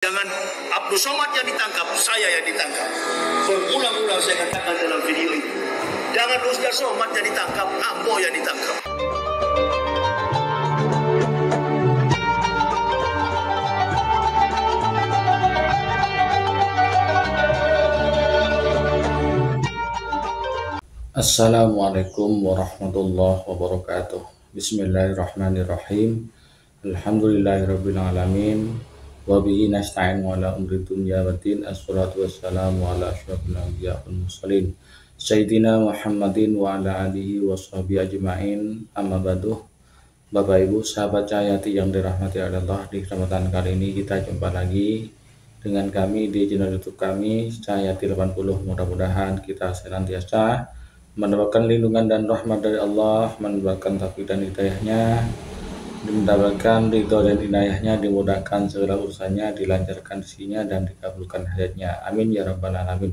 Jangan Abdul Somad yang ditangkap, saya yang ditangkap. Berulang-ulang saya katakan dalam video itu. Jangan Ustaz Somad yang ditangkap, Ambo yang ditangkap. Assalamualaikum warahmatullahi wabarakatuh. Bismillahirrahmanirrahim. Alhamdulillahirabbil alamin. Wa bihi nasta'in ala umri dunya waddin. Assalatu wassalamu ala asyrofil anbiya wal mursalin Sayyidina Muhammadin wa ala alihi wa sahbihi ajma'in. Amma ba'du. Bapak Ibu sahabat Cahyati yang dirahmati Allah, di kesempatan kali ini kita jumpa lagi dengan kami di channel YouTube kami Cahyati 80. Mudah-mudahan kita senantiasa mendapatkan lindungan dan rahmat dari Allah, mendapatkan taufik dan hidayahnya, mendapatkan ridho dan inayahnya, dimudahkan segala urusannya, dilancarkan rezekinya dan dikabulkan hajatnya. Amin ya rabbal alamin.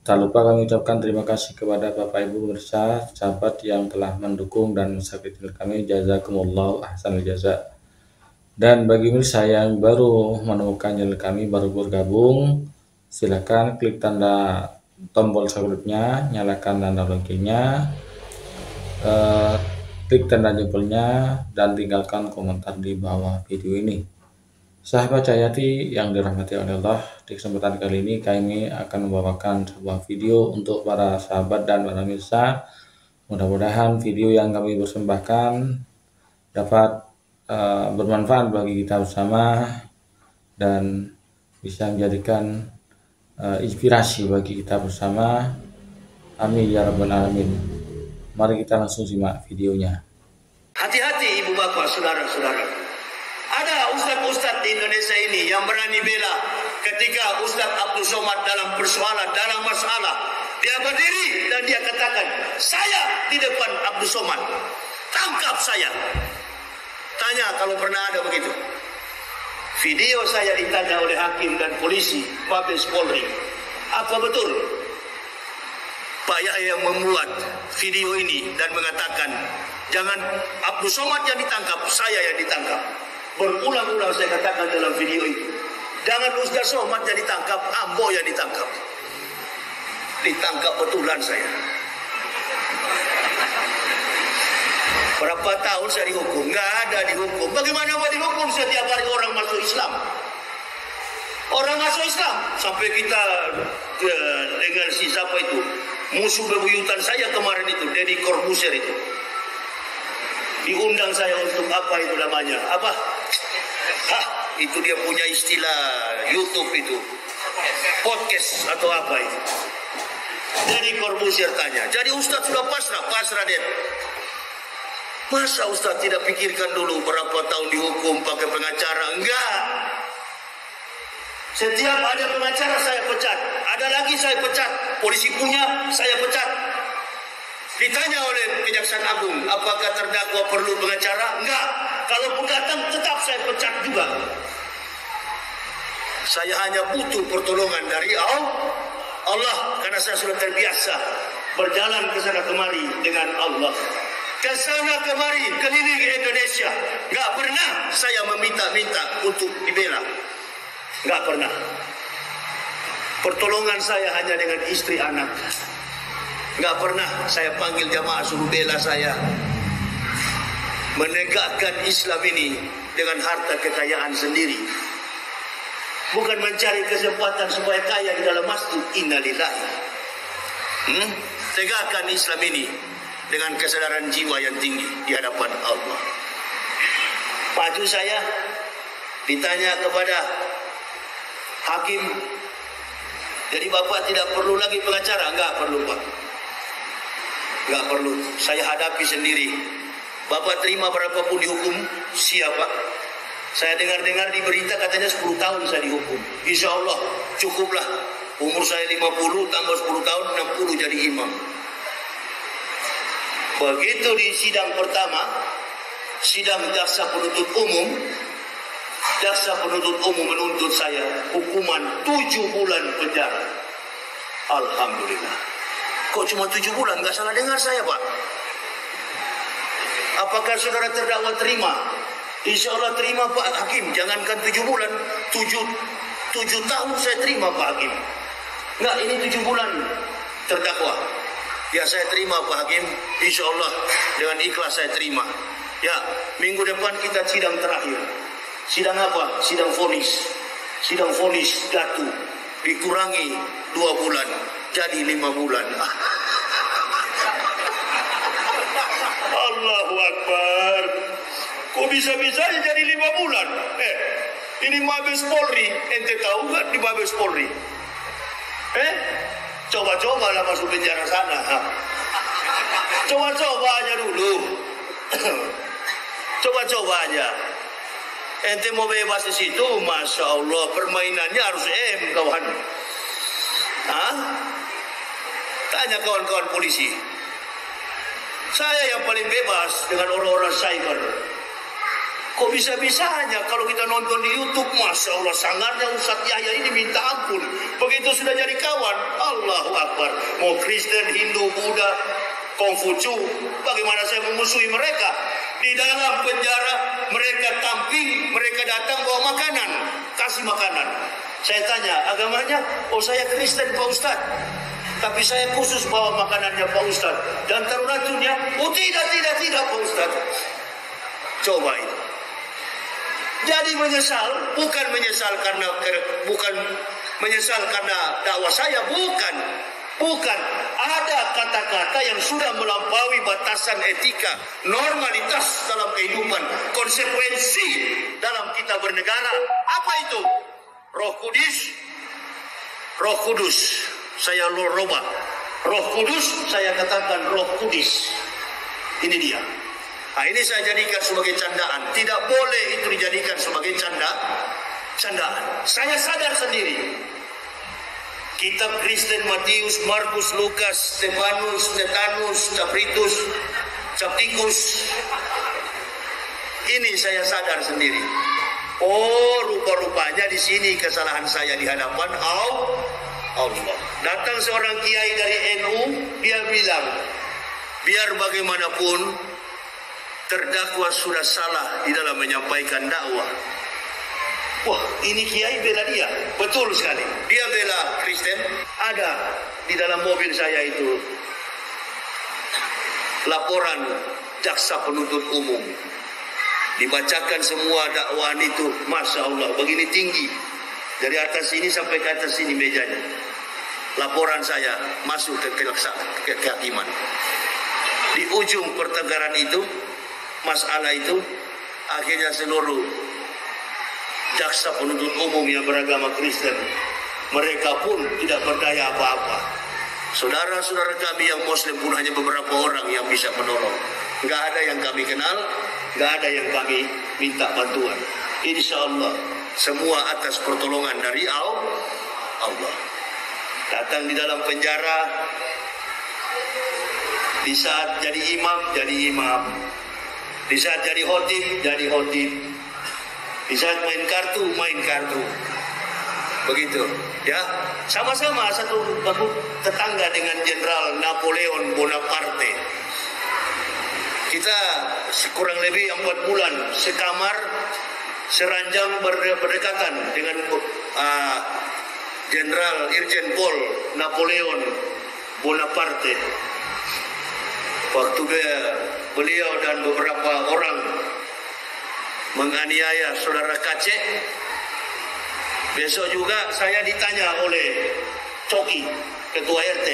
Tak lupa kami ucapkan terima kasih kepada Bapak Ibu pemirsa, sahabat yang telah mendukung dan mensubscribe channel kami. Jazakumullahu ahsanal jaza. Dan bagi pemirsa yang baru menemukan channel kami, baru bergabung, silakan klik tanda tombol subscribe-nya, nyalakan tanda loncengnya, klik tanda jempolnya, dan tinggalkan komentar di bawah video ini. Sahabat Cahyati yang dirahmati oleh Allah, di kesempatan kali ini kami akan membawakan sebuah video untuk para sahabat dan para pemirsa. Mudah-mudahan video yang kami persembahkan dapat bermanfaat bagi kita bersama dan bisa menjadikan inspirasi bagi kita bersama. Amin ya rabbal alamin. Mari kita langsung simak videonya. Hati-hati ibu bapak, saudara-saudara. Ada ustadz-ustadz di Indonesia ini yang berani bela ketika Ustadz Abdul Somad dalam persoalan, dalam masalah, dia berdiri dan dia katakan, saya di depan Abdul Somad, tangkap saya. Tanya kalau pernah ada begitu. Video saya ditanya oleh hakim dan polisi, Mabes Polri, apa betul Pak Yahya membuat video ini dan mengatakan, jangan Abdul Somad yang ditangkap, saya yang ditangkap. Berulang-ulang saya katakan dalam video itu, jangan Ustaz Somad yang ditangkap, Ambo yang ditangkap. Ditangkap betulan saya. Berapa tahun saya dihukum? Nggak ada dihukum. Bagaimana mau dihukum setiap hari orang masuk Islam? Orang masuk Islam. Sampai kita dengan si siapa itu, musuh bebuyutan saya kemarin itu, Deddy Corbuzier itu. Diundang saya untuk apa itu namanya? Apa? Hah, itu dia punya istilah YouTube itu. Podcast atau apa itu. Deddy Corbuzier tanya, jadi Ustadz sudah pasrah Ded. Masa Ustadz tidak pikirkan dulu berapa tahun dihukum pakai pengacara? Enggak. Setiap ada pengacara saya pecat. Ada lagi saya pecat. Polisi punya, saya pecat. Ditanya oleh Kejaksaan Agung, apakah terdakwa perlu pengacara? Enggak. Kalaupun datang tetap saya pecat juga. Saya hanya butuh pertolongan dari Allah. Karena saya sudah terbiasa berjalan ke sana kemari dengan Allah. Kesana kemari keliling Indonesia, nggak pernah saya meminta-minta untuk dibela, nggak pernah. Pertolongan saya hanya dengan istri anak, nggak pernah saya panggil jamaah suruh bela saya. Menegakkan Islam ini dengan harta kekayaan sendiri, bukan mencari kesempatan supaya kaya di dalam masjid. Innalillahi. Tegakkan Islam ini dengan kesadaran jiwa yang tinggi di hadapan Allah. Maju saya ditanya kepada hakim, jadi Bapak tidak perlu lagi pengacara? Enggak perlu Pak. Enggak perlu, saya hadapi sendiri. Bapak terima berapapun dihukum, siapa? Saya dengar-dengar di berita katanya 10 tahun saya dihukum. Insya Allah cukuplah. Umur saya 50 tambah 10 tahun 60 jadi imam. Begitu di sidang pertama, sidang jaksa penuntut umum, jaksa penuntut umum menuntut saya hukuman 7 bulan penjara. Alhamdulillah. Kok cuma 7 bulan? Nggak salah dengar saya Pak. Apakah saudara terdakwa terima? Insya Allah terima Pak Hakim. Jangankan 7 bulan, 7 7 tahun saya terima Pak Hakim. Enggak, ini 7 bulan terdakwa. Ya saya terima Pak Hakim, insya Allah dengan ikhlas saya terima. Ya, minggu depan kita sidang terakhir. Sidang apa? Sidang vonis. Sidang vonis jatuh, dikurangi 2 bulan, jadi 5 bulan. Allahu Akbar. Kok bisa-bisanya jadi 5 bulan? Ini Mabes Polri, ente tahu nggak di Mabes Polri? Coba-coba lah masuk penjara sana. Coba-coba aja dulu. Coba-coba aja. Ente mau bebas di situ, Masya Allah, permainannya harus kawan. Tanya kawan-kawan polisi. Saya yang paling bebas dengan orang-orang cyber. Kok bisa-bisanya kalau kita nonton di YouTube, Masya Allah, sangarnya Ustadz Yahya ini minta ampun. Begitu sudah jadi kawan, Allahu Akbar. Mau Kristen, Hindu, Buddha, Kongfucu, bagaimana saya memusuhi mereka? Di dalam penjara mereka tamping, mereka datang bawa makanan, kasih makanan. Saya tanya, agamanya? Oh saya Kristen Pak Ustadz. Tapi saya khusus bawa makanannya Pak Ustadz. Dan taruh racunnya? Oh tidak Pak Ustadz. Coba itu. Jadi menyesal, bukan menyesal karena dakwah saya, bukan. Ada kata-kata yang sudah melampaui batasan etika, normalitas dalam kehidupan, konsekuensi dalam kita bernegara. Apa itu? Roh Kudus. Saya robah. Roh Kudus, saya katakan Roh Kudus. Ini dia. Nah, ini saya jadikan sebagai candaan. Tidak boleh itu dijadikan sebagai candaan. Saya sadar sendiri. Kitab Kristen, Matius, Markus, Lukas, Stefanus, Captikus. Ini saya sadar sendiri. Oh, rupa-rupanya di sini kesalahan saya di hadapan Allah. Datang seorang kiai dari NU, dia bilang, biar bagaimanapun terdakwa sudah salah di dalam menyampaikan dakwah. Wah, ini kiai bela dia. Betul sekali. Dia bela Kristen. Ada di dalam mobil saya itu laporan jaksa penuntut umum. Dibacakan semua dakwaan itu, Masya Allah, begini tinggi. Dari atas ini sampai ke atas ini mejanya. Laporan saya masuk ke kehakiman. Di ujung pertengkaran itu, masalah itu, akhirnya seluruh jaksa penuntut umum yang beragama Kristen, mereka pun tidak berdaya apa-apa. Saudara-saudara kami yang Muslim pun hanya beberapa orang yang bisa menolong. Nggak ada yang kami kenal, nggak ada yang kami minta bantuan. Insya Allah semua atas pertolongan dari Allah. Datang di dalam penjara, di saat jadi imam. Di saat jadi khotib. Di saat main kartu. Begitu, ya. Sama-sama satu tetangga dengan Jenderal Napoleon Bonaparte. Kita kurang lebih 4 bulan sekamar, seranjang berdekatan dengan Jenderal Irjen Pol Napoleon Bonaparte. Waktu beliau dan beberapa orang menganiaya saudara Kacek, besok juga saya ditanya oleh Coki, ketua RT,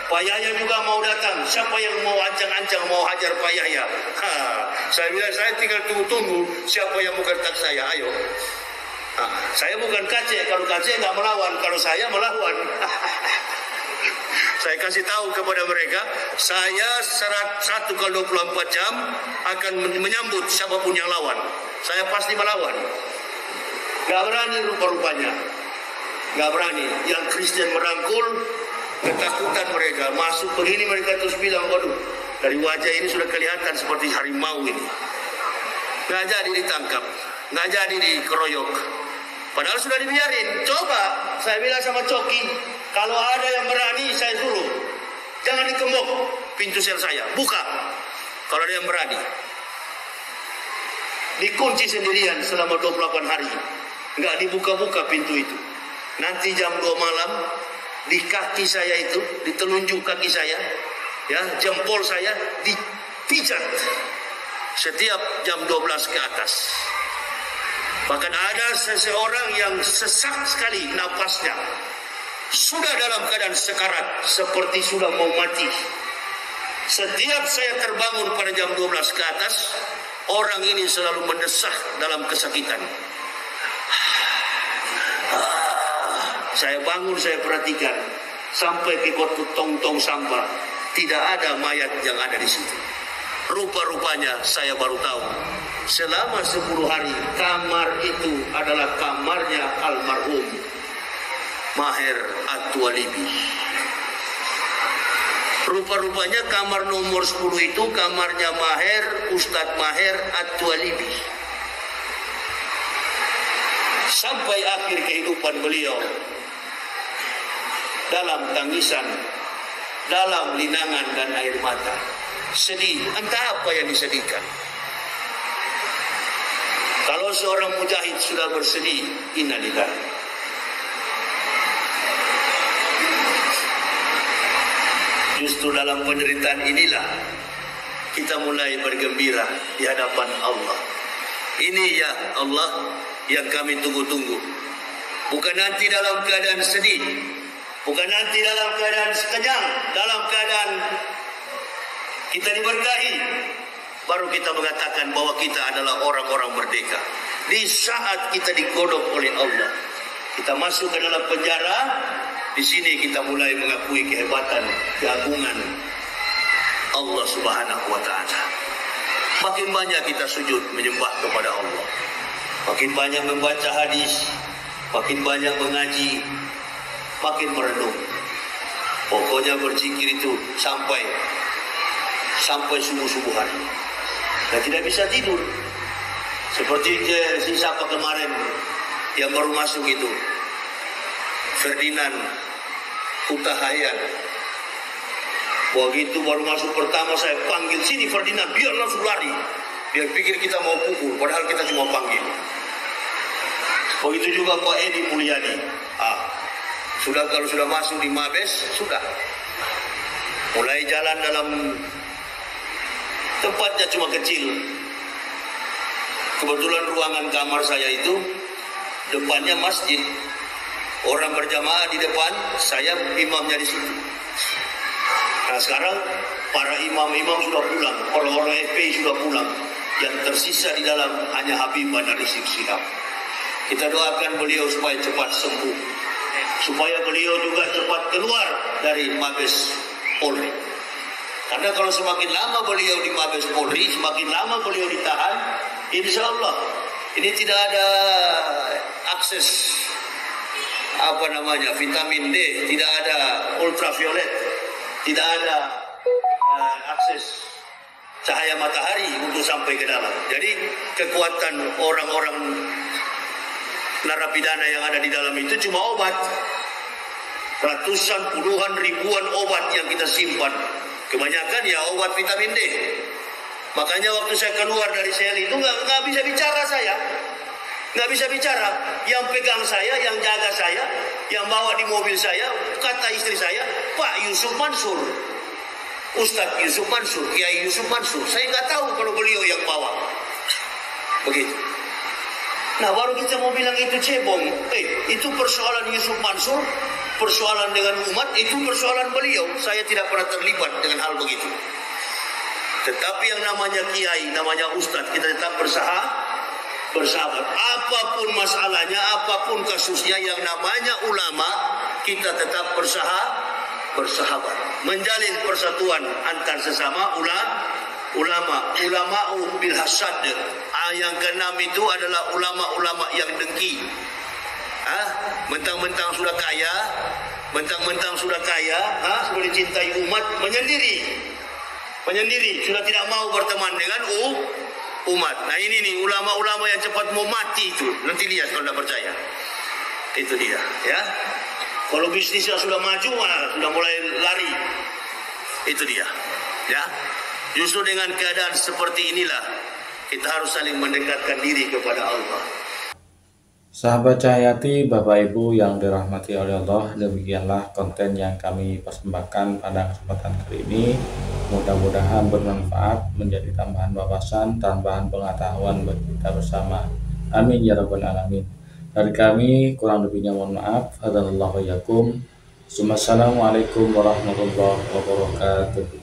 Pak Yahya juga mau datang, siapa yang mau ancang-ancang mau hajar Pak Yahya? Saya bilang saya tinggal tunggu siapa yang mau gertak saya, ayo. Saya bukan Kacek, kalau Kacek nggak melawan, kalau saya melawan. Saya kasih tahu kepada mereka, saya 1 kali 24 jam akan menyambut siapapun yang lawan. Saya pasti melawan. Gak berani rupa-rupanya. Gak berani. Yang Kristen merangkul, ketakutan mereka. Masuk begini mereka terus bilang, waduh, dari wajah ini sudah kelihatan seperti harimau ini. Gak jadi ditangkap. Gak jadi dikeroyok. Padahal sudah dibiarin. Coba, saya bilang sama Coki, kalau ada yang berani, saya suruh. Jangan dikembok pintu sel saya. Buka. Kalau ada yang berani. Dikunci sendirian selama 28 hari. nggak dibuka-buka pintu itu. Nanti jam 2 malam di kaki saya itu, di telunjuk kaki saya, ya, jempol saya dipijat setiap jam 12 ke atas. Bahkan ada seseorang yang sesak sekali napasnya, sudah dalam keadaan sekarat, seperti sudah mau mati. Setiap saya terbangun pada jam 12 ke atas, orang ini selalu mendesah dalam kesakitan. Saya bangun, saya perhatikan sampai ke tong-tong sampah, tidak ada mayat yang ada di situ. Rupa-rupanya saya baru tahu, selama 10 hari kamar itu adalah kamarnya almarhum Maher At-Twalibi. Rupa-rupanya kamar nomor 10 itu kamarnya Maher, Ustadz Maher At-Twalibi. Sampai akhir kehidupan beliau, dalam tangisan, dalam linangan dan air mata, sedih, entah apa yang disedihkan. Kalau seorang mujahid sudah bersedih, innalillahi. Justru dalam penderitaan inilah kita mulai bergembira di hadapan Allah. Ini ya Allah yang kami tunggu-tunggu. Bukan nanti dalam keadaan sedih, bukan nanti dalam keadaan kenyang, dalam keadaan kita diberkahi, baru kita mengatakan bahwa kita adalah orang-orang merdeka. Di saat kita digodok oleh Allah, kita masuk ke dalam penjara, di sini kita mulai mengakui kehebatan, keagungan Allah Subhanahu wa Ta'ala. Makin banyak kita sujud menyembah kepada Allah, makin banyak membaca hadis, makin banyak mengaji, makin merenung. Pokoknya berzikir itu sampai subuh-subuhan. Dan tidak bisa tidur. Seperti si siapa kemarin yang baru masuk itu, Ferdinand Hutahayan. Begitu baru masuk pertama saya panggil, sini Ferdinand, dia langsung lari. Dia pikir kita mau pukul, padahal kita cuma panggil. Begitu juga Pak Edi Mulyadi. Kalau sudah masuk di Mabes, sudah mulai jalan dalam tempatnya cuma kecil. Kebetulan ruangan kamar saya itu depannya masjid. Orang berjamaah di depan, saya imamnya di situ. Nah sekarang para imam-imam sudah pulang, orang-orang FPI sudah pulang. Yang tersisa di dalam hanya Habibah dan Rizik Syihab. Kita doakan beliau supaya cepat sembuh, supaya beliau juga cepat keluar dari Mabes Polri. Karena kalau semakin lama beliau di Mabes Polri, semakin lama beliau ditahan, insya Allah ini tidak ada akses vitamin D, tidak ada ultraviolet, tidak ada akses cahaya matahari untuk sampai ke dalam. Jadi kekuatan orang-orang narapidana yang ada di dalam itu cuma obat. Ratusan, puluhan, ribuan obat yang kita simpan. Kebanyakan ya obat vitamin D. Makanya waktu saya keluar dari sel itu nggak bisa bicara saya. Nggak bisa bicara. Yang pegang saya, yang jaga saya, yang bawa di mobil saya, kata istri saya, Pak Yusuf Mansur. Ustadz Yusuf Mansur, Kiai Yusuf Mansur. Saya nggak tahu kalau beliau yang bawa. Begitu. Nah baru kita mau bilang itu cebong. Itu persoalan Yusuf Mansur, persoalan dengan umat, itu persoalan beliau. Saya tidak pernah terlibat dengan hal begitu. Tetapi yang namanya kiai, namanya ustadz, kita tetap bersahabat. Apapun masalahnya, apapun kasusnya, yang namanya ulama, kita tetap bersahabat. Menjalin persatuan antar sesama ulama bil hasad. Yang keenam itu adalah ulama-ulama yang dengki. Mentang-mentang sudah kaya, sudah dicintai umat, menyendiri, sudah tidak mau berteman dengan umat. Nah ini nih ulama-ulama yang cepat mau mati itu. Nanti lihat kalau tidak percaya. Itu dia, ya. Kalau bisnisnya sudah maju, sudah mulai lari. Itu dia, ya. Justru dengan keadaan seperti inilah kita harus saling mendekatkan diri kepada Allah. Sahabat Cahyati, Bapak Ibu yang dirahmati oleh Allah, demikianlah konten yang kami persembahkan pada kesempatan kali ini. Mudah-mudahan bermanfaat, menjadi tambahan wawasan, tambahan pengetahuan bagi kita bersama. Amin ya rabbal alamin. Dari kami kurang lebihnya mohon maaf. Hadallahu yakum. Assalamualaikum warahmatullahi wabarakatuh.